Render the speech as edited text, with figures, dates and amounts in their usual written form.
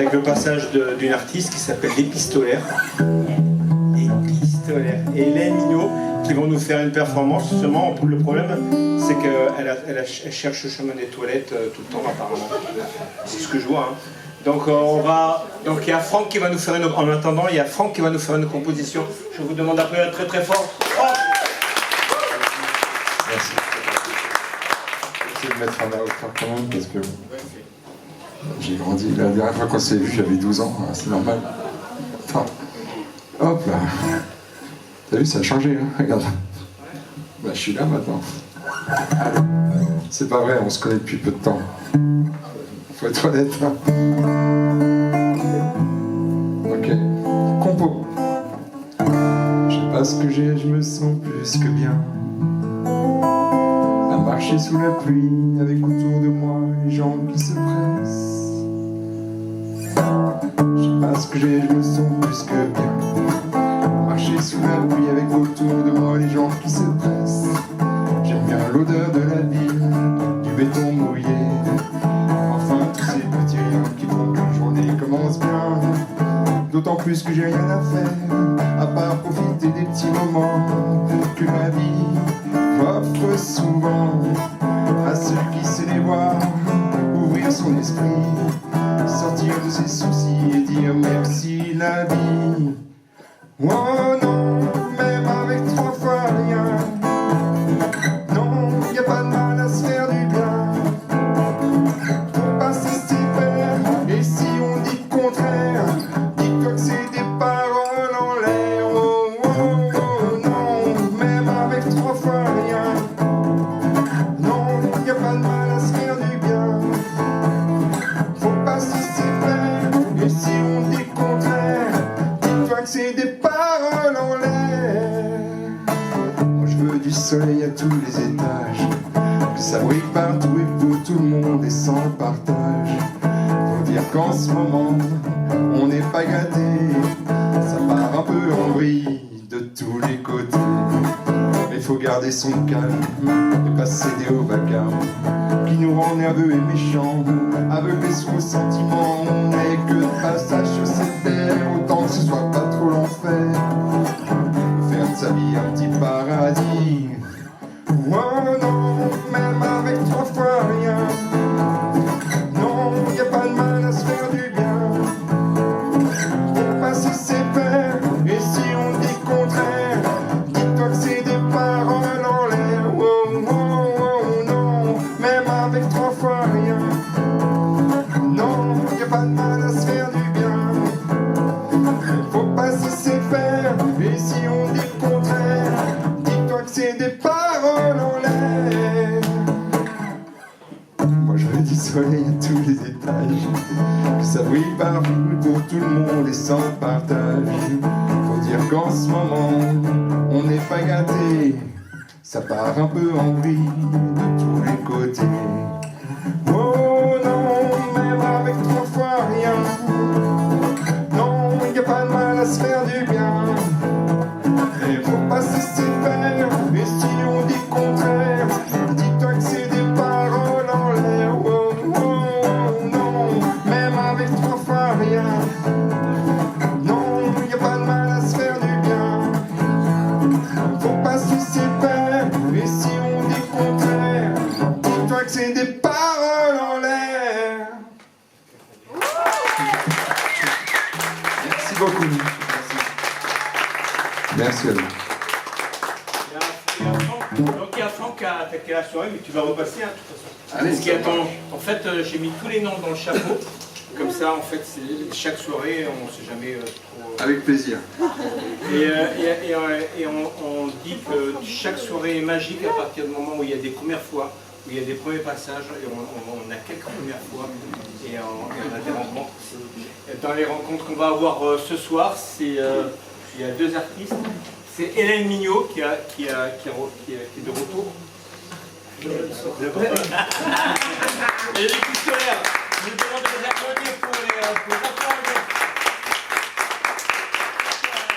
Avec le passage d'une artiste qui s'appelle l'Épistolaire. Et Hélène Mignot qui vont nous faire une performance. Seulement, le problème, c'est qu'elle cherche le chemin des toilettes tout le temps, apparemment. C'est ce que je vois. Hein. Donc, donc il y a Franck qui va nous faire en attendant, il y a Franck qui va nous faire une composition. Je vous demande d'applaudir très très fort. Franck. Merci. Je vais me mettre en hauteur quand même parce que j'ai grandi. La dernière fois qu'on s'est vu, j'avais 12 ans, c'est normal. Attends. Hop là. T'as vu, ça a changé, hein. Regarde. Bah, je suis là maintenant. C'est pas vrai, on se connaît depuis peu de temps. Faut être honnête, hein. Ok. Compo. Je sais pas ce que j'ai, je me sens plus que bien. À marcher sous la pluie, avec autour de moi les gens qui se pressent. Je sais pas ce que j'ai, je me sens plus que bien. Marcher sous la pluie avec autour de moi les gens qui se pressent. J'aime bien l'odeur de la ville, du béton mouillé. Enfin tous ces petits riens qui font qu'une journée commence bien. D'autant plus que j'ai rien à faire, à part profiter des petits moments que ma vie m'offre souvent. À ceux qui sait les voir, ouvrir son esprit, sortir de ses soucis et dire merci la vie. Oh non, même avec 3 fois rien. Non, y a pas de mal à se faire du bien. Faut pas se laisser faire. Et si on dit le contraire, dis-toi que c'est des paroles en l'air. Oh, oh, oh, non, même avec 3 fois rien. Non, y a pas de mal à se faire du bien. Faut pas se laisser faire. Et si on dit le contraire, dis-toi que c'est des paroles en l'air. Moi je veux du soleil à tous les étages, que ça brille partout et pour tout le monde et sans partage. Faut dire qu'en ce moment on n'est pas gâté, ça part un peu en vrille de tous les côtés. Mais faut garder son calme et pas céder au vacarme qui nous rend nerveux et méchants, aveuglés sous vos sentiments. On n'est que de passage sur cette terre, autant que ce soit pas trop l'enfer. Faire de sa vie un petit paradis. Oh non, même avec 3 fois rien. Non, y a pas de mal à se faire du bien. Faut pas se laisser faire. Et si on dit le contraire, dis-toi que c'est des paroles en l'air. Oh, oh, oh, non, même avec 3 fois rien. Non, y a pas de mal à se faire du bien. Faut pas se laisser faire. Et si on dit le contraire, dis-toi que c'est des paroles en l'air. Moi je veux du soleil à tous les étages, que ça brille partout pour tout le monde et sans partage. Faut dire qu'en ce moment on n'est pas gâté, ça part un peu en vrille de tous les côtés. Oh non, même avec 3 fois rien. Non, y a pas de mal à se faire du bien. Et faut pas se laisser faire. Et si on dit le contraire, dis-toi que c'est des paroles en l'air. Oh, oh, oh, non, même avec 3 fois rien. Non, y a pas de mal à se faire du bien. Faut pas se laisser faire. Et si on dit le contraire, dis-toi que c'est des paroles en l'air. Merci beaucoup. Merci à vous. Donc il y a Franck qui a attaqué la soirée, mais tu vas repasser, hein, de toute façon. Allez, Parce qu'il attend. En fait, j'ai mis tous les noms dans le chapeau. Comme ça, en fait, chaque soirée, on ne sait jamais trop. Avec plaisir. Et on dit que chaque soirée est magique à partir du moment où il y a des premières fois, où il y a des premiers passages, et on a quelques premières fois, et on a des rencontres. Et dans les rencontres qu'on va avoir ce soir, il y a 2 artistes. C'est Hélène Mignot qui est de retour. Et l'Épistolaire. Nous devons les applaudir pour les applaudissements.